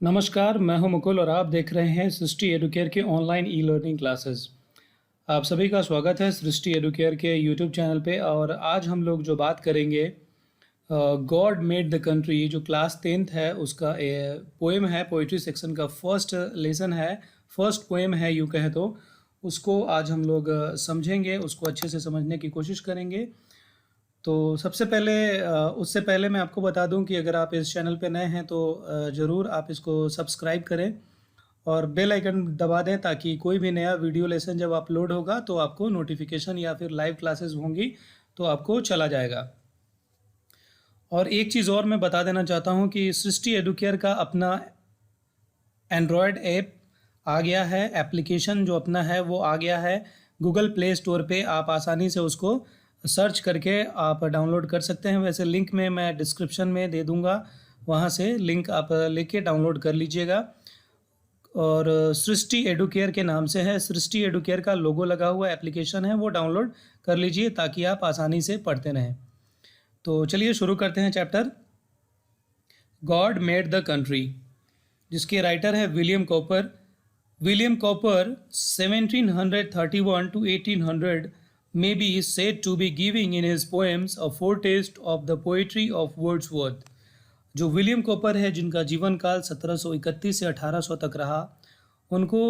नमस्कार, मैं हूं मुकुल और आप देख रहे हैं सृष्टि एडुकेयर के ऑनलाइन ई लर्निंग क्लासेस। आप सभी का स्वागत है सृष्टि एडुकेयर के यूट्यूब चैनल पे। और आज हम लोग जो बात करेंगे गॉड मेड द कंट्री, जो क्लास 10th है उसका पोएम है, पोइट्री सेक्शन का फर्स्ट लेसन है, फर्स्ट पोएम है यूँ कहे तो। उसको आज हम लोग समझेंगे, उसको अच्छे से समझने की कोशिश करेंगे। तो सबसे पहले उससे पहले मैं आपको बता दूं कि अगर आप इस चैनल पे नए हैं तो ज़रूर आप इसको सब्सक्राइब करें और बेल आइकन दबा दें ताकि कोई भी नया वीडियो लेसन जब अपलोड होगा तो आपको नोटिफिकेशन या फिर लाइव क्लासेस होंगी तो आपको चला जाएगा। और एक चीज़ और मैं बता देना चाहता हूं कि सृष्टि एडुकेयर का अपना एंड्रॉयड ऐप आ गया है, एप्लीकेशन जो अपना है वो आ गया है गूगल प्ले स्टोर पे। आप आसानी से उसको सर्च करके आप डाउनलोड कर सकते हैं। वैसे लिंक में मैं डिस्क्रिप्शन में दे दूंगा, वहाँ से लिंक आप लेके डाउनलोड कर लीजिएगा। और सृष्टि एडुकेयर के नाम से है, सृष्टि एडुकेयर का लोगो लगा हुआ एप्लीकेशन है, वो डाउनलोड कर लीजिए ताकि आप आसानी से पढ़ते रहें। तो चलिए शुरू करते हैं chapter God made the country, जिसके राइटर है William copper. William copper 1731 to 1800 may be said to be giving in his poems a foretaste of the poetry of Wordsworth। जो विलियम कॉपर है, जिनका जीवन काल 1731 से 1800 तक रहा, उनको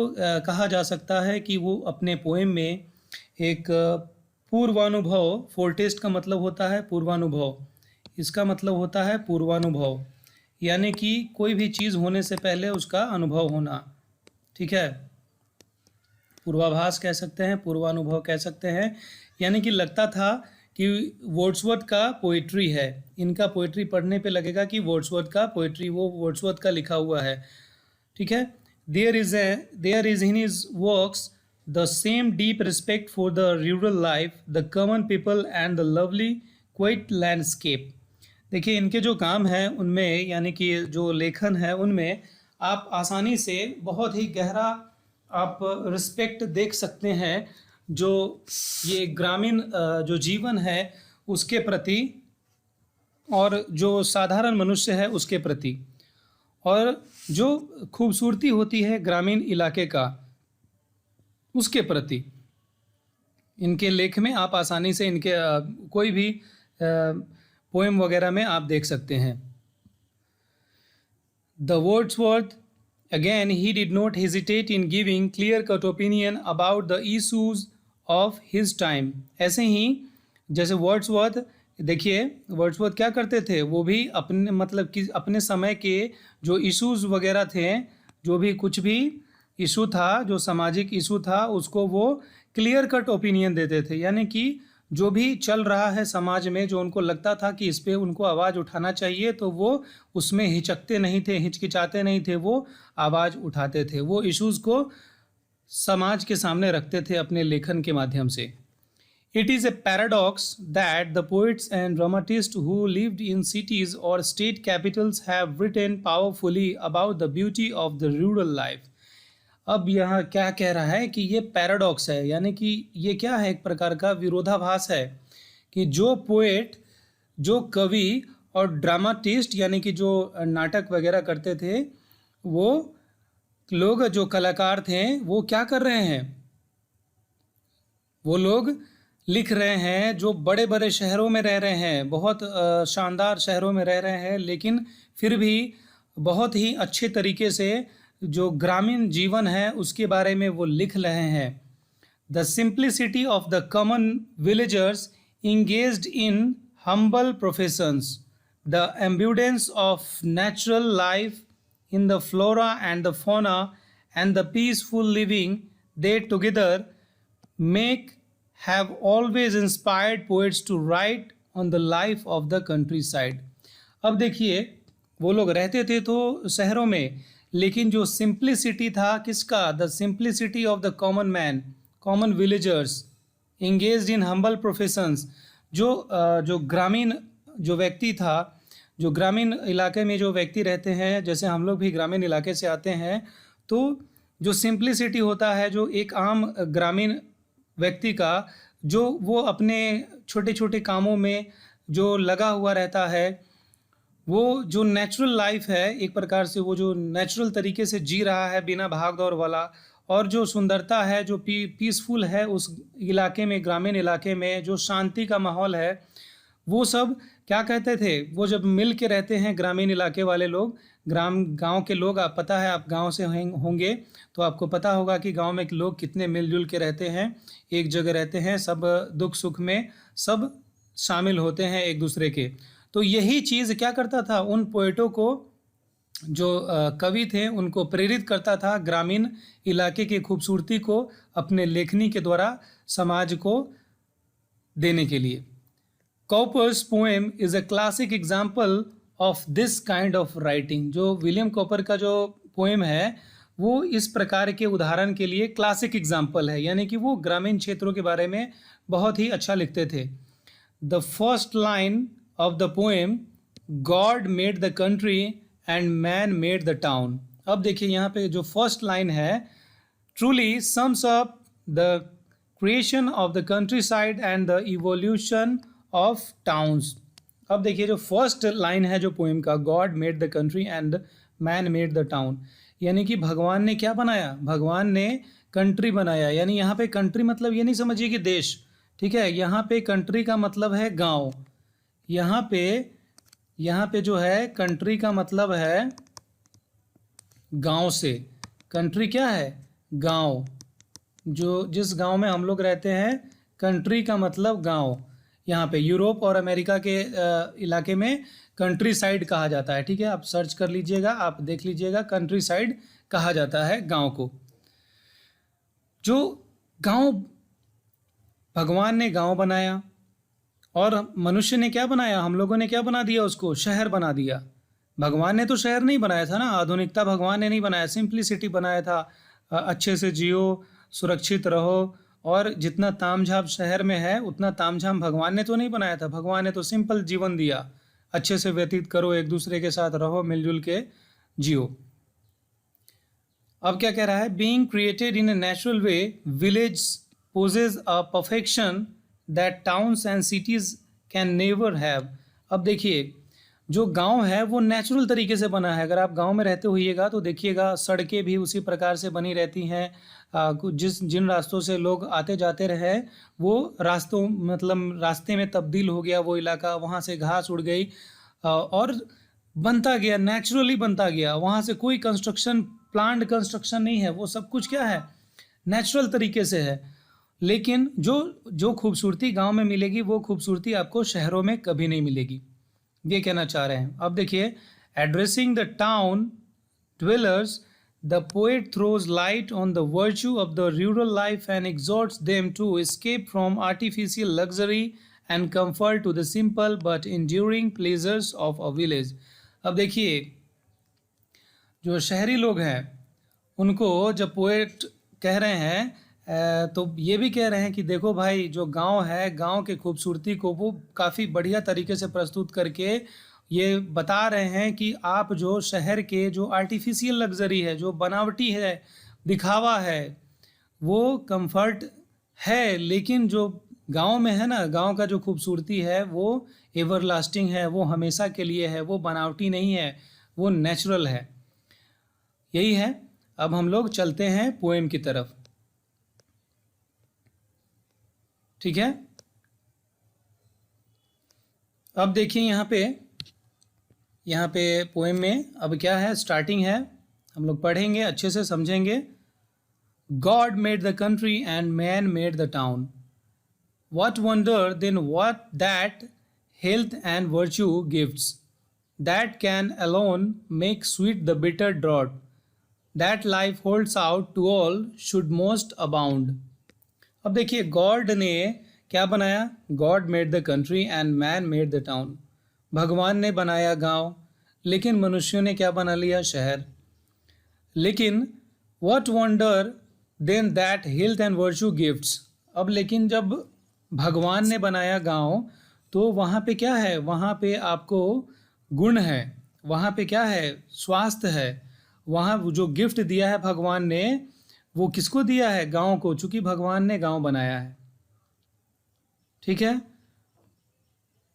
कहा जा सकता है कि वो अपने पोएम में एक पूर्वानुभव, फोरटेस्ट का मतलब होता है पूर्वानुभव, इसका मतलब होता है पूर्वानुभव, यानी कि कोई भी चीज़ होने से पहले उसका अनुभव होना। ठीक है, पूर्वाभास कह सकते हैं, पूर्वानुभव कह सकते हैं। यानी कि लगता था कि वर्ड्सवर्थ का पोइट्री है, इनका पोइट्री पढ़ने पे लगेगा कि वर्ड्सवर्थ का पोइट्री, वो वर्ड्सवर्थ का लिखा हुआ है। ठीक है, there is in his works the same deep respect for the rural life, the common people and the lovely quiet landscape. देखिए, इनके जो काम हैं उनमें, यानी कि जो लेखन है उनमें आप आसानी से बहुत ही गहरा आप रिस्पेक्ट देख सकते हैं जो ये ग्रामीण जो जीवन है उसके प्रति, और जो साधारण मनुष्य है उसके प्रति, और जो खूबसूरती होती है ग्रामीण इलाके का उसके प्रति। इनके लेख में आप आसानी से इनके कोई भी पोएम वगैरह में आप देख सकते हैं। The Wordsworth, again, he did not hesitate in giving clear-cut opinion about the issues of his time। ऐसे ही जैसे वर्ड्सवर्थ, देखिए वर्ड्सवर्थ क्या करते थे, वो भी अपने मतलब कि अपने समय के जो इश्यूज़ वगैरह थे, जो भी कुछ भी इशू था, जो सामाजिक इशू था, उसको वो क्लियर कट ओपिनियन देते थे। यानी कि जो भी चल रहा है समाज में, जो उनको लगता था कि इस पे उनको आवाज़ उठाना चाहिए, तो वो उसमें हिचकते नहीं थे, हिचकिचाते नहीं थे, वो आवाज़ उठाते थे, वो इश्यूज़ को समाज के सामने रखते थे अपने लेखन के माध्यम से। It is a paradox that the poets and dramatists who lived in cities or state capitals have written powerfully about the beauty of the rural life। अब यहाँ क्या कह रहा है कि ये पैराडॉक्स है, यानी कि ये क्या है, एक प्रकार का विरोधाभास है कि जो पोएट, जो कवि और ड्रामाटिस्ट, यानी कि जो नाटक वगैरह करते थे, वो लोग, जो कलाकार थे, वो क्या कर रहे हैं, वो लोग लिख रहे हैं जो बड़े बड़े शहरों में रह रहे हैं, बहुत शानदार शहरों में रह रहे हैं, लेकिन फिर भी बहुत ही अच्छे तरीके से जो ग्रामीण जीवन है उसके बारे में वो लिख रहे हैं। The simplicity of the common villagers engaged in humble professions, the abundance of natural life in the flora and the fauna and the peaceful living they together make have always inspired poets to write on the life of the countryside। अब देखिए, वो लोग रहते थे तो शहरों में, लेकिन जो सिंप्लिसिटी था किसका, the simplicity of the common man, common villagers, engaged in humble professions, जो ग्रामीण जो व्यक्ति था, जो ग्रामीण इलाके में जो व्यक्ति रहते हैं, जैसे हम लोग भी ग्रामीण इलाके से आते हैं, तो जो सिंप्लिसिटी होता है, जो एक आम ग्रामीण व्यक्ति का, जो वो अपने छोटे छोटे कामों में जो लगा हुआ रहता है, वो जो नेचुरल लाइफ है एक प्रकार से, वो जो नेचुरल तरीके से जी रहा है बिना भाग दौड़ वाला, और जो सुंदरता है, जो पीसफुल है उस इलाके में, ग्रामीण इलाके में जो शांति का माहौल है, वो सब क्या कहते थे, वो जब मिल के रहते हैं ग्रामीण इलाके वाले लोग, गांव के लोग, आप पता है, आप गांव से होंगे तो आपको पता होगा कि गांव में लोग कितने मिलजुल के रहते हैं, एक जगह रहते हैं, सब दुख सुख में सब शामिल होते हैं एक दूसरे के। तो यही चीज़ क्या करता था, उन पोएटों को, जो कवि थे, उनको प्रेरित करता था ग्रामीण इलाके की खूबसूरती को अपने लेखनी के द्वारा समाज को देने के लिए। Cowper's poem is a classic example of this kind of writing. जो विलियम कॉपर का जो पोएम है वो इस प्रकार के उदाहरण के लिए क्लासिक एग्जाम्पल है, यानी कि वो ग्रामीण क्षेत्रों के बारे में बहुत ही अच्छा लिखते थे। The first line of the poem, God made the country and man made the town. अब देखिए यहाँ पे जो फर्स्ट लाइन है, truly sums up the creation of the country side and the evolution of towns. अब देखिए जो first line है जो पोएम का, God made the country and man made the town, यानी कि भगवान ने क्या बनाया, भगवान ने कंट्री बनाया। यानी यहाँ पे कंट्री मतलब ये नहीं समझिए कि देश, ठीक है, यहाँ पे कंट्री का मतलब है गांव। यहाँ पे जो है कंट्री का मतलब है गांव से। कंट्री क्या है, गांव। जो जिस गांव में हम लोग रहते हैं, कंट्री का मतलब गांव। यहाँ पे यूरोप और अमेरिका के इलाके में कंट्री साइड कहा जाता है, ठीक है, आप सर्च कर लीजिएगा, आप देख लीजिएगा, कंट्री साइड कहा जाता है गांव को। जो गांव, भगवान ने गांव बनाया और मनुष्य ने क्या बनाया, हम लोगों ने क्या बना दिया, उसको शहर बना दिया। भगवान ने तो शहर नहीं बनाया था ना, आधुनिकता भगवान ने नहीं बनाया, सिंप्लिसिटी बनाया था, अच्छे से जियो, सुरक्षित रहो, और जितना तामझाम शहर में है उतना तामझाम भगवान ने तो नहीं बनाया था। भगवान ने तो सिंपल जीवन दिया, अच्छे से व्यतीत करो, एक दूसरे के साथ रहो, मिलजुल के जियो। अब क्या कह रहा है, being created in a natural way, village possess a perfection that towns and cities can never have. अब देखिए जो गांव है वो नेचुरल तरीके से बना है। अगर आप गांव में रहते होइएगा तो देखिएगा सड़कें भी उसी प्रकार से बनी रहती हैं। जिन रास्तों से लोग आते जाते रहे वो रास्तों, मतलब रास्ते में तब्दील हो गया वो इलाका, वहाँ से घास उड़ गई और बनता गया, नेचुरली बनता गया। वहाँ से कोई कंस्ट्रक्शन, प्लान्ड कंस्ट्रक्शन नहीं है, वो सब कुछ क्या है, नेचुरल तरीके से है। लेकिन जो खूबसूरती गांव में मिलेगी वो खूबसूरती आपको शहरों में कभी नहीं मिलेगी, ये कहना चाह रहे हैं। अब देखिए, addressing the town dwellers, the poet throws light on the virtue of the rural life and exhorts them to escape from artificial luxury and comfort to the simple but enduring pleasures of a village। अब देखिए जो शहरी लोग हैं उनको जब poet कह रहे हैं तो ये भी कह रहे हैं कि देखो भाई, जो गांव है, गांव के खूबसूरती को वो काफ़ी बढ़िया तरीके से प्रस्तुत करके ये बता रहे हैं कि आप जो शहर के जो आर्टिफिशियल लग्जरी है, जो बनावटी है, दिखावा है, वो कंफर्ट है, लेकिन जो गांव में है ना, गांव का जो खूबसूरती है वो एवरलास्टिंग है, वो हमेशा के लिए है, वो बनावटी नहीं है, वो नेचुरल है। यही है। अब हम लोग चलते हैं पोएम की तरफ, ठीक है। अब देखिए यहाँ पे पोएम में अब क्या है, स्टार्टिंग है, हम लोग पढ़ेंगे, अच्छे से समझेंगे। God made the country and man made the town, what wonder then what that health and virtue gifts, that can alone make sweet the bitter draught, that life holds out to all should most abound. अब देखिए, God ने क्या बनाया, God made the country and man made the town. भगवान ने बनाया गांव, लेकिन मनुष्यों ने क्या बना लिया, शहर। लेकिन what wonder then that health and virtue gifts. अब लेकिन जब भगवान ने बनाया गांव तो वहाँ पे क्या है, वहाँ पे आपको गुण है, वहाँ पे क्या है, स्वास्थ्य है। वहाँ जो गिफ्ट दिया है भगवान ने, वो किसको दिया है, गांव को, चूंकि भगवान ने गांव बनाया है, ठीक है।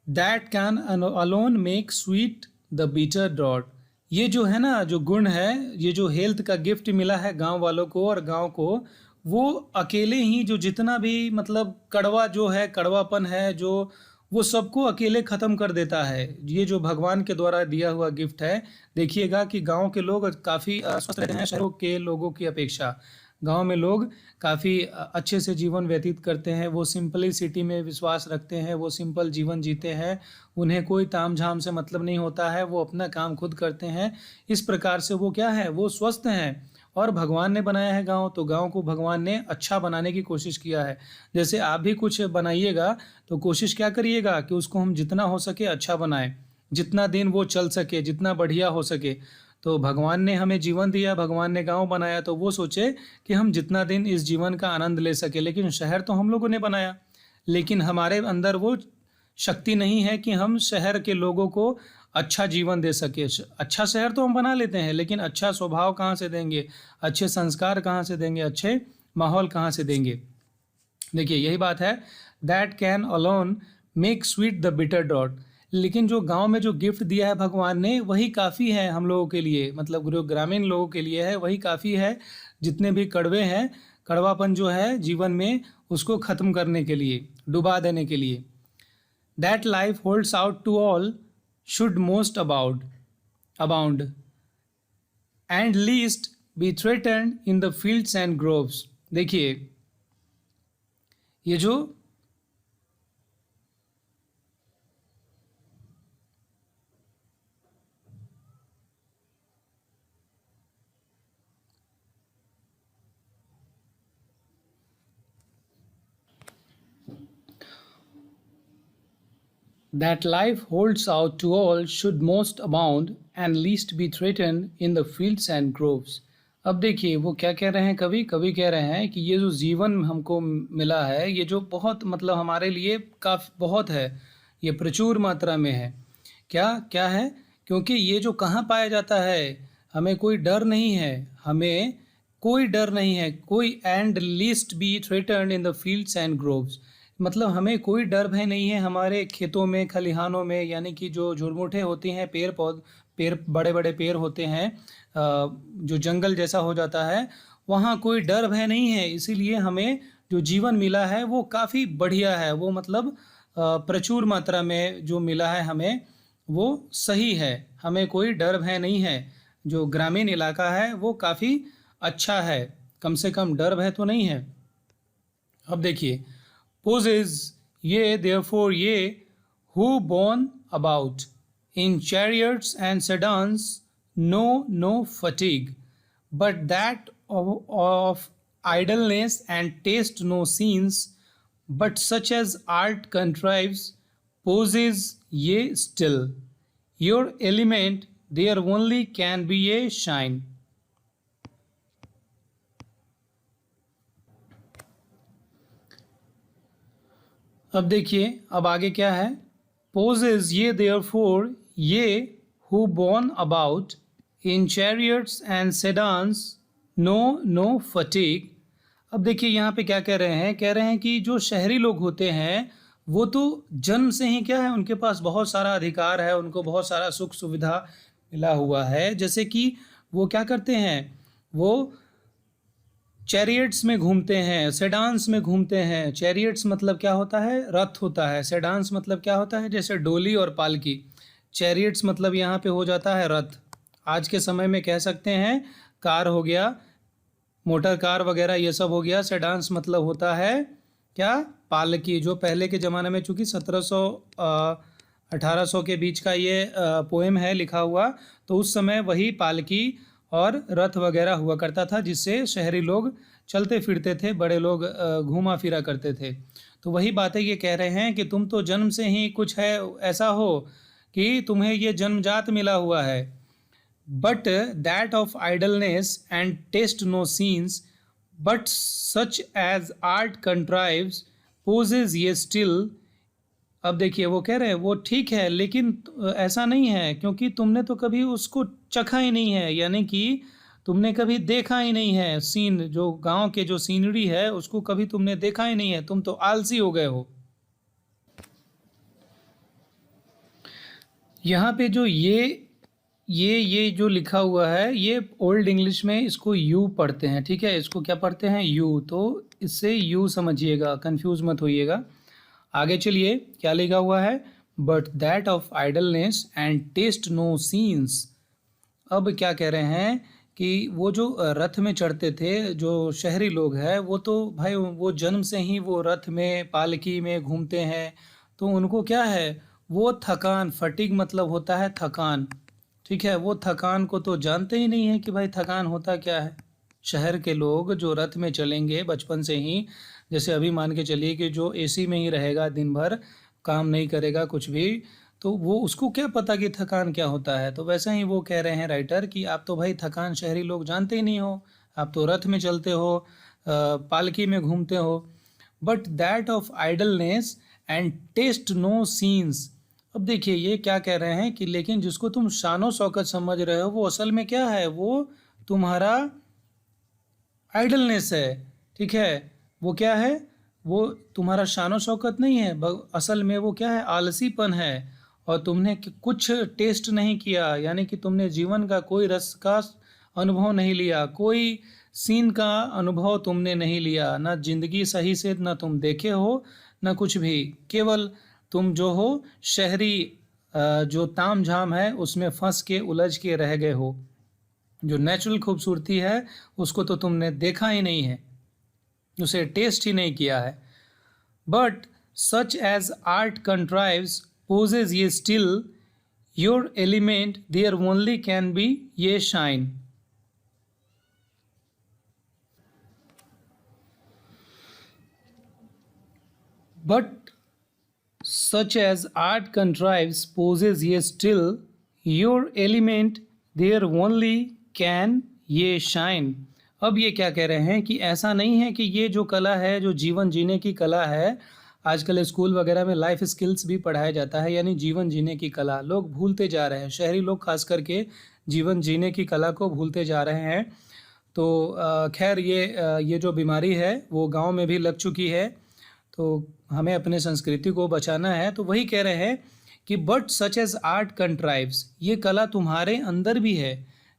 That can alone make sweet the bitter draught. ये जो है ना, जो गुण है, ये जो हेल्थ का गिफ्ट मिला है गांव वालों को और गांव को, वो अकेले ही जो जितना भी मतलब कड़वा जो है, कड़वापन है जो, वो सबको अकेले ख़त्म कर देता है। ये जो भगवान के द्वारा दिया हुआ गिफ्ट है। देखिएगा कि गांव के लोग काफ़ी स्वस्थ रहते हैं शहरों के लोगों की अपेक्षा। गांव में लोग काफ़ी अच्छे से जीवन व्यतीत करते हैं। वो सिंपलिसिटी में विश्वास रखते हैं, वो सिंपल जीवन जीते हैं। उन्हें कोई ताम झाम से मतलब नहीं होता है, वो अपना काम खुद करते हैं। इस प्रकार से वो क्या है, वो स्वस्थ हैं। और भगवान ने बनाया है गांव, तो गांव को भगवान ने अच्छा बनाने की कोशिश किया है। जैसे आप भी कुछ बनाइएगा तो कोशिश क्या करिएगा कि उसको हम जितना हो सके अच्छा बनाएं, जितना दिन वो चल सके, जितना बढ़िया हो सके। तो भगवान ने हमें जीवन दिया, भगवान ने गांव बनाया, तो वो सोचे कि हम जितना दिन इस जीवन का आनंद ले सके। लेकिन शहर तो हम लोगों ने बनाया, लेकिन हमारे अंदर वो शक्ति नहीं है कि हम शहर के लोगों को अच्छा जीवन दे सके। अच्छा शहर तो हम बना लेते हैं, लेकिन अच्छा स्वभाव कहाँ से देंगे, अच्छे संस्कार कहाँ से देंगे, अच्छे माहौल कहाँ से देंगे। देखिए यही बात है, that can alone make sweet the bitter draught. लेकिन जो गांव में जो गिफ्ट दिया है भगवान ने, वही काफ़ी है हम लोगों के लिए, मतलब जो ग्रामीण लोगों के लिए है वही काफ़ी है। जितने भी कड़वे हैं, कड़वापन जो है जीवन में, उसको ख़त्म करने के लिए, डुबा देने के लिए। That life holds out to all should most abound and least be threatened in the fields and groves. देखिए ये जो that life holds out to all should most abound and least be threatened in the fields and groves। अब देखिए वो क्या कह रहे हैं, कवि कवि कह रहे हैं कि ये जो जीवन हमको मिला है, ये जो बहुत मतलब हमारे लिए काफ़ी बहुत है, ये प्रचुर मात्रा में है। क्या क्या है, क्योंकि ये जो कहाँ पाया जाता है, हमें कोई डर नहीं है, हमें कोई डर नहीं है, कोई and least be threatened in the fields and groves. मतलब हमें कोई डर भय नहीं है हमारे खेतों में, खलिहानों में, यानी कि जो झुरमुटें होती हैं, पेड़ बड़े बड़े पेड़ होते हैं, जो जंगल जैसा हो जाता है, वहाँ कोई डर भय नहीं है। इसीलिए हमें जो जीवन मिला है वो काफ़ी बढ़िया है। वो मतलब प्रचुर मात्रा में जो मिला है हमें, वो सही है, हमें कोई डर भय नहीं है। जो ग्रामीण इलाका है वो काफ़ी अच्छा है, कम से कम डर भय तो नहीं है। अब देखिए poses ye therefore ye who born about in chariots and sedans know no fatigue, but that of idleness and taste no scenes, but such as art contrives, poses ye still, your element there only can be a shine। अब देखिए अब आगे क्या है, poses ye therefore ye who born about in chariots and sedans know no fatigue। अब देखिए यहाँ पे क्या कह रहे हैं, कह रहे हैं कि जो शहरी लोग होते हैं वो तो जन्म से ही क्या है, उनके पास बहुत सारा अधिकार है, उनको बहुत सारा सुख सुविधा मिला हुआ है। जैसे कि वो क्या करते हैं, वो चैरियट्स में घूमते हैं, सेडान्स में घूमते हैं। चैरियट्स मतलब क्या होता है, रथ होता है। सेडान्स मतलब क्या होता है, जैसे डोली और पालकी। चैरियट्स मतलब यहाँ पे हो जाता है रथ। आज के समय में कह सकते हैं कार हो गया, मोटर कार वगैरह ये सब हो गया। सेडान्स मतलब होता है क्या, पालकी। जो पहले के ज़माने में, चूँकि 1700-1800 के बीच का ये पोएम है लिखा हुआ, तो उस समय वही पालकी और रथ वगैरह हुआ करता था, जिससे शहरी लोग चलते फिरते थे, बड़े लोग घूमा फिरा करते थे। तो वही बातें ये कह रहे हैं कि तुम तो जन्म से ही कुछ है, ऐसा हो कि तुम्हें ये जन्मजात मिला हुआ है। But that of idleness and taste no scenes, but such as art contrives, poses ye still. अब देखिए वो कह रहे हैं वो ठीक है, लेकिन ऐसा नहीं है, क्योंकि तुमने तो कभी उसको चखा ही नहीं है, यानी कि तुमने कभी देखा ही नहीं है। सीन जो गांव के जो सीनरी है उसको कभी तुमने देखा ही नहीं है, तुम तो आलसी हो गए हो। यहाँ पे जो ये जो लिखा हुआ है, ये ओल्ड इंग्लिश में इसको यू पढ़ते हैं, ठीक है। इसको क्या पढ़ते हैं? यू। तो इससे यू समझिएगा, कंफ्यूज मत होइएगा। आगे चलिए, क्या लिखा हुआ है? But that of idleness and taste no scenes. अब क्या कह रहे हैं कि वो जो रथ में चढ़ते थे, जो शहरी लोग हैं, वो तो भाई वो जन्म से ही वो रथ में पालकी में घूमते हैं, तो उनको क्या है, वो थकान, फटीग मतलब होता है थकान, ठीक है। वो थकान को तो जानते ही नहीं है कि भाई थकान होता क्या है। शहर के लोग जो रथ में चलेंगे बचपन से ही, जैसे अभी मान के चलिए कि जो एसी में ही रहेगा दिन भर, काम नहीं करेगा कुछ भी, तो वो उसको क्या पता कि थकान क्या होता है। तो वैसे ही वो कह रहे हैं राइटर कि आप तो भाई थकान शहरी लोग जानते ही नहीं हो, आप तो रथ में चलते हो, पालकी में घूमते हो। But that of idleness and taste no scenes. अब देखिए ये क्या कह रहे हैं कि लेकिन जिसको तुम शानो शौकत समझ रहे हो, वो असल में क्या है, वो तुम्हारा आइडलनेस है, ठीक है। वो क्या है? वो तुम्हारा शानो शौकत नहीं है, असल में वो क्या है, आलसीपन है। और तुमने कुछ टेस्ट नहीं किया, यानी कि तुमने जीवन का कोई रस का अनुभव नहीं लिया, कोई सीन का अनुभव तुमने नहीं लिया, ना जिंदगी सही से ना तुम देखे हो, ना कुछ भी। केवल तुम जो हो शहरी जो ताम झाम है उसमें फंस के उलझ के रह गए हो। जो नेचुरल खूबसूरती है उसको तो तुमने देखा ही नहीं है, उसे टेस्ट ही नहीं किया है। But such as art contrives poses ye still your element there only can be ye shine. But such as art contrives poses ye still your element there only can ये shine। अब ये क्या कह रहे हैं कि ऐसा नहीं है कि ये जो कला है, जो जीवन जीने की कला है, आजकल स्कूल वगैरह में लाइफ स्किल्स भी पढ़ाया जाता है, यानी जीवन जीने की कला लोग भूलते जा रहे हैं, शहरी लोग खास करके जीवन जीने की कला को भूलते जा रहे हैं। तो खैर ये जो बीमारी है वो गांव में भी लग चुकी है, तो हमें अपने संस्कृति को बचाना है। तो वही कह रहे हैं कि बट सच एज आर्ट कंट्राइव्स, ये कला तुम्हारे अंदर भी है,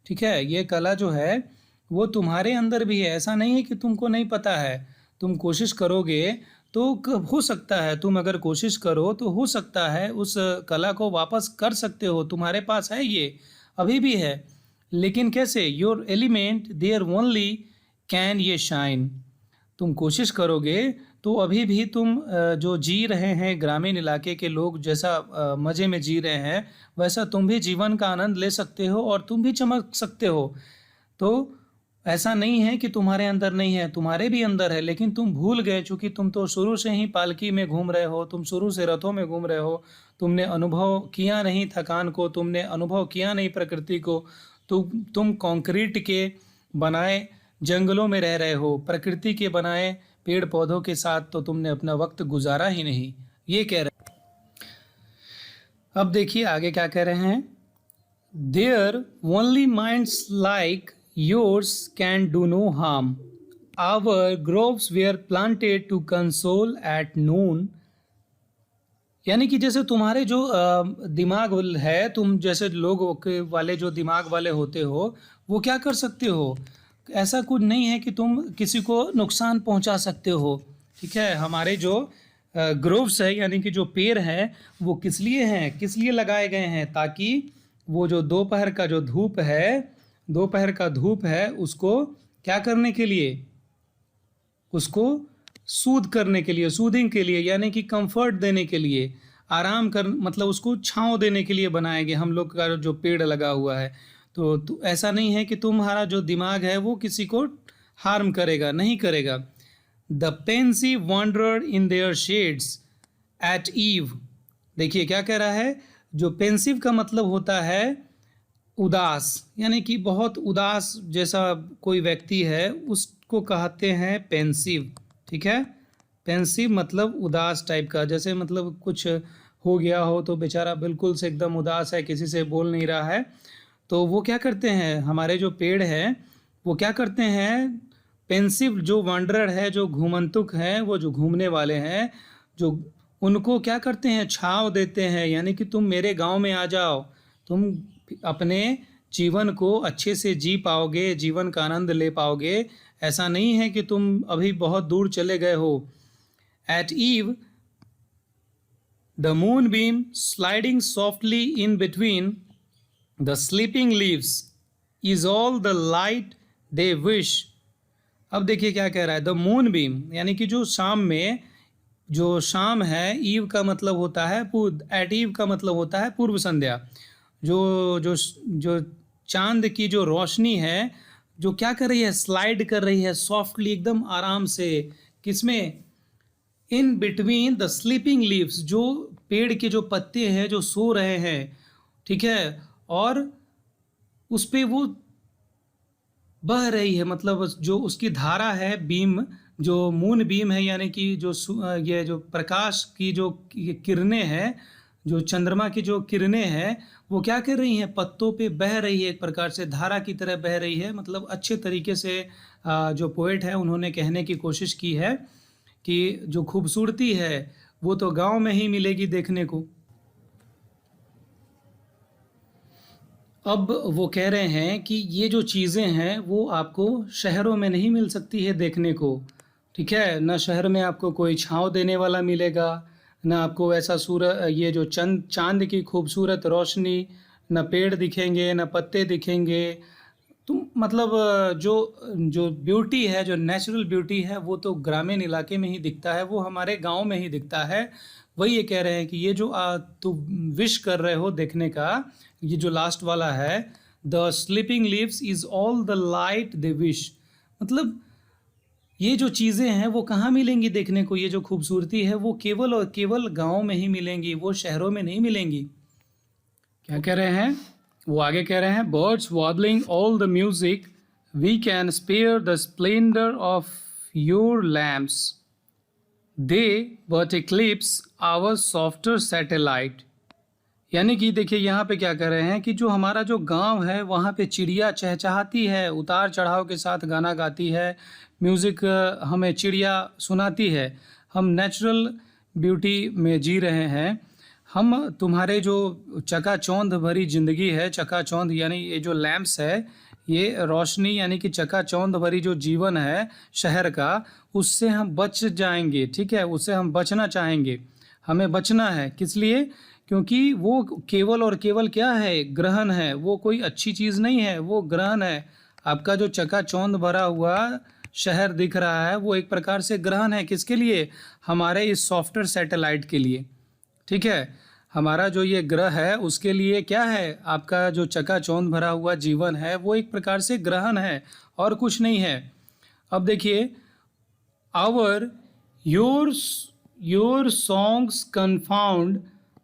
ठीक है। ये कला जो है वो तुम्हारे अंदर भी है, ऐसा नहीं है कि तुमको नहीं पता है। तुम कोशिश करोगे तो हो सकता है, तुम अगर कोशिश करो तो हो सकता है उस कला को वापस कर सकते हो, तुम्हारे पास है, ये अभी भी है। लेकिन कैसे? Your element there only can ye shine. तुम कोशिश करोगे तो अभी भी तुम जो जी रहे हैं ग्रामीण इलाके के लोग जैसा मज़े में जी रहे हैं, वैसा तुम भी जीवन का आनंद ले सकते हो और तुम भी चमक सकते हो। तो ऐसा नहीं है कि तुम्हारे अंदर नहीं है, तुम्हारे भी अंदर है, लेकिन तुम भूल गए, चूँकि तुम तो शुरू से ही पालकी में घूम रहे हो, तुम शुरू से रथों में घूम रहे हो, तुमने अनुभव किया नहीं थकान को, तुमने अनुभव किया नहीं प्रकृति को। तुम कंक्रीट के बनाए जंगलों में रह रहे हो, प्रकृति के बनाए पेड़ पौधों के साथ तो तुमने अपना वक्त गुजारा ही नहीं, ये कह रहे हैं। अब देखिए आगे क्या कह रहे हैं। There only minds like yours can do no harm, our groves were planted to console at noon. यानी कि जैसे तुम्हारे जो दिमाग है, तुम जैसे लोग के वाले जो दिमाग वाले होते हो, वो क्या कर सकते हो, ऐसा कुछ नहीं है कि तुम किसी को नुकसान पहुंचा सकते हो, ठीक है। हमारे जो ग्रोव्स है, यानी कि जो पेड़ हैं, वो किस लिए हैं, किस लिए लगाए गए हैं, ताकि वो जो दोपहर का जो धूप है, दोपहर का धूप है, उसको क्या करने के लिए, उसको सूद करने के लिए, सूदिंग के लिए, यानी कि कंफर्ट देने के लिए, आराम कर मतलब उसको छांव देने के लिए बनाए गए हम लोग का जो पेड़ लगा हुआ है। तो ऐसा नहीं है कि तुम्हारा जो दिमाग है वो किसी को हार्म करेगा, नहीं करेगा। The pensive wanderer in their shades at eve. देखिए क्या कह रहा है, जो पेंसिव का मतलब होता है उदास, यानी कि बहुत उदास जैसा कोई व्यक्ति है उसको कहते हैं पेंसिव, ठीक है। पेंसिव मतलब उदास टाइप का, जैसे मतलब कुछ हो गया हो तो बेचारा बिल्कुल से एकदम उदास है, किसी से बोल नहीं रहा है, तो वो क्या करते हैं, हमारे जो पेड़ हैं वो क्या करते हैं, पेंसिव जो वांडरर है, जो घूमंतुक हैं, वो जो घूमने वाले हैं, जो उनको क्या करते हैं, छाँव देते हैं, यानी कि तुम मेरे गांव में आ जाओ, तुम अपने जीवन को अच्छे से जी पाओगे, जीवन का आनंद ले पाओगे। ऐसा नहीं है कि तुम अभी बहुत दूर चले गए हो। At eve the moonbeam sliding softly in between the sleeping leaves is all the light they wish. अब देखिए क्या कह रहा है, द मून बीम यानी कि जो शाम में, जो शाम है, ईव का मतलब होता है एट ईव का मतलब होता है पूर्व संध्या। जो जो जो चांद की जो रोशनी है, जो क्या कर रही है, स्लाइड कर रही है सॉफ्टली, एकदम आराम से, किसमें, इन बिटवीन द स्लीपिंग लीव्स, जो पेड़ के जो पत्ते हैं जो सो रहे हैं, ठीक है, और उस पे वो बह रही है, मतलब जो उसकी धारा है, बीम, जो मून बीम है, यानी कि जो ये जो प्रकाश की जो किरणें हैं, जो चंद्रमा की जो किरणें हैं, वो क्या कर रही हैं, पत्तों पे बह रही है, एक प्रकार से धारा की तरह बह रही है। मतलब अच्छे तरीके से जो पोएट है उन्होंने कहने की कोशिश की है कि जो खूबसूरती है वो तो गांव में ही मिलेगी देखने को। अब वो कह रहे हैं कि ये जो चीज़ें हैं वो आपको शहरों में नहीं मिल सकती है देखने को, ठीक है। ना शहर में आपको कोई छाँव देने वाला मिलेगा, ना आपको ऐसा ये जो चांद की खूबसूरत रोशनी, ना पेड़ दिखेंगे, ना पत्ते दिखेंगे। तो मतलब जो जो ब्यूटी है, जो नेचुरल ब्यूटी है, वो तो ग्रामीण इलाके में ही दिखता है, वो हमारे गांव में ही दिखता है। वही ये कह रहे हैं कि ये जो तो विश कर रहे हो देखने का, ये जो लास्ट वाला है, the sleeping leaves is all the light they wish, मतलब ये जो चीज़ें हैं वो कहाँ मिलेंगी देखने को, ये जो खूबसूरती है वो केवल और केवल गांव में ही मिलेंगी, वो शहरों में नहीं मिलेंगी। क्या कह रहे हैं, वो आगे कह रहे हैं, birds warbling all the music we can spare the splendour of your lamps they but eclipse our softer satellite. यानी कि देखिए यहाँ पे क्या कह रहे हैं कि जो हमारा जो गांव है वहाँ पे चिड़िया चहचहाती है, उतार चढ़ाव के साथ गाना गाती है, म्यूज़िक हमें चिड़िया सुनाती है। हम नेचुरल ब्यूटी में जी रहे हैं। हम तुम्हारे जो चकाचौंध भरी ज़िंदगी है, चकाचौंध यानी ये जो लैम्प्स है, ये रोशनी यानी कि चकाचौंध भरी जो जीवन है शहर का, उससे हम बच जाएंगे, ठीक है, उससे हम बचना चाहेंगे। हमें बचना है, किस लिए, क्योंकि वो केवल और केवल क्या है, ग्रहण है, वो कोई अच्छी चीज़ नहीं है, वो ग्रहण है। आपका जो चकाचौंध भरा हुआ शहर दिख रहा है वो एक प्रकार से ग्रहण है, किसके लिए, हमारे इस सॉफ्टवेयर सैटेलाइट के लिए, ठीक है। हमारा जो ये ग्रह है उसके लिए क्या है, आपका जो चकाचौंध भरा हुआ जीवन है वो एक प्रकार से ग्रहण है और कुछ नहीं है। अब देखिए, our your songs confound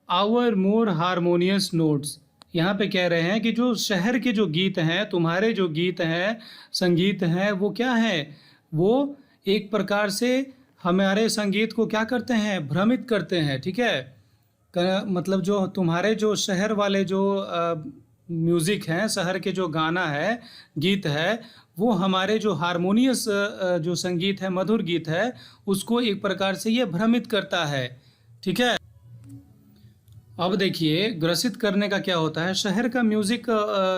our more harmonious notes. यहाँ पे कह रहे हैं कि जो शहर के जो गीत हैं, तुम्हारे जो गीत हैं, संगीत हैं, वो क्या है, वो एक प्रकार से हमारे संगीत को क्या करते हैं, भ्रमित करते हैं, ठीक है। मतलब जो तुम्हारे जो शहर वाले जो म्यूज़िक हैं, शहर के जो गाना है, गीत है, वो हमारे जो हारमोनियस जो संगीत है, मधुर गीत है, उसको एक प्रकार से ये भ्रमित करता है, ठीक है। अब देखिए, ग्रसित करने का क्या होता है, शहर का म्यूज़िक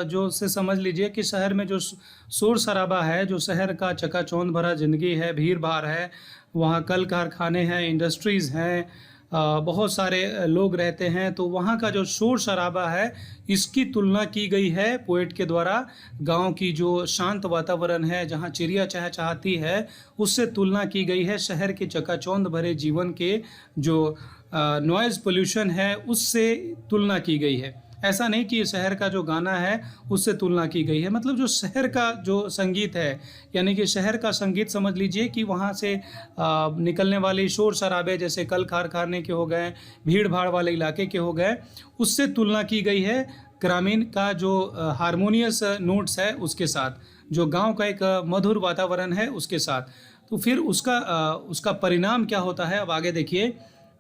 जो से समझ लीजिए कि शहर में जो शोर शराबा है, जो शहर का चकाचौंध भरा ज़िंदगी है, भीड़ भाड़ है, वहाँ कल कारखाने हैं, इंडस्ट्रीज़ हैं, बहुत सारे लोग रहते हैं, तो वहाँ का जो शोर शराबा है, इसकी तुलना की गई है पोएट के द्वारा गांव की जो शांत वातावरण है, जहाँ चिड़िया चहचहाती है, उससे तुलना की गई है शहर के चकाचौंध भरे जीवन के जो नॉइज़ पोल्यूशन है, उससे तुलना की गई है। ऐसा नहीं कि शहर का जो गाना है उससे तुलना की गई है। मतलब जो शहर का जो संगीत है, यानी कि शहर का संगीत समझ लीजिए कि वहाँ से निकलने वाले शोर शराबे, जैसे कल कारखाने के हो गए, भीड़ भाड़ वाले इलाके के हो गए, उससे तुलना की गई है ग्रामीण का जो हारमोनियस नोट्स है उसके साथ, जो गाँव का एक मधुर वातावरण है उसके साथ। तो फिर उसका परिणाम क्या होता है, अब आगे देखिए,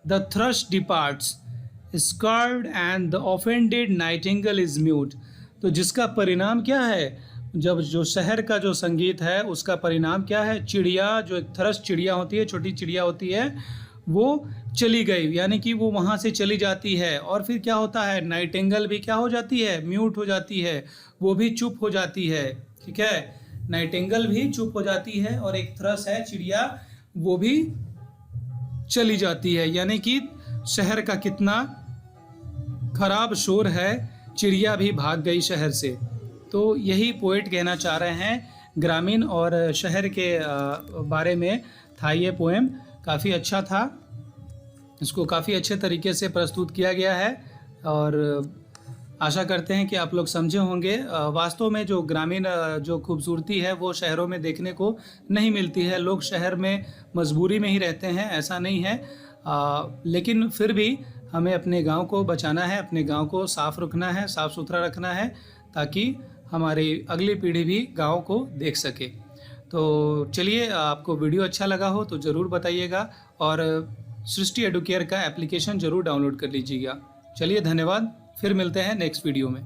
the thrush departs scorned and the offended nightingale is mute. तो जिसका परिणाम क्या है, जब जो शहर का जो संगीत है उसका परिणाम क्या है, चिड़िया, जो एक थ्रश चिड़िया होती है, छोटी चिड़िया होती है, वो चली गई, यानी कि वो वहाँ से चली जाती है। और फिर क्या होता है, नाइटिंगेल भी क्या हो जाती है, म्यूट हो जाती है, वो भी चुप हो जाती है। ठीक है, नाइटिंगेल भी चुप हो जाती है, और एक थ्रस है चिड़िया, वो भी चली जाती है। यानी कि शहर का कितना खराब शोर है, चिड़िया भी भाग गई शहर से। तो यही पोएट कहना चाह रहे हैं। ग्रामीण और शहर के बारे में था ये पोएम। काफ़ी अच्छा था, इसको काफ़ी अच्छे तरीके से प्रस्तुत किया गया है, और आशा करते हैं कि आप लोग समझे होंगे। वास्तव में जो ग्रामीण जो खूबसूरती है वो शहरों में देखने को नहीं मिलती है। लोग शहर में मजबूरी में ही रहते हैं, ऐसा नहीं है। लेकिन फिर भी हमें अपने गांव को बचाना है, अपने गांव को साफ़ रखना है, साफ़ सुथरा रखना है, ताकि हमारी अगली पीढ़ी भी गांव को देख सके। तो चलिए, आपको वीडियो अच्छा लगा हो तो ज़रूर बताइएगा, और सृष्टि एडुकेयर का एप्लीकेशन ज़रूर डाउनलोड कर लीजिएगा। चलिए, धन्यवाद। फिर मिलते हैं नेक्स्ट वीडियो में।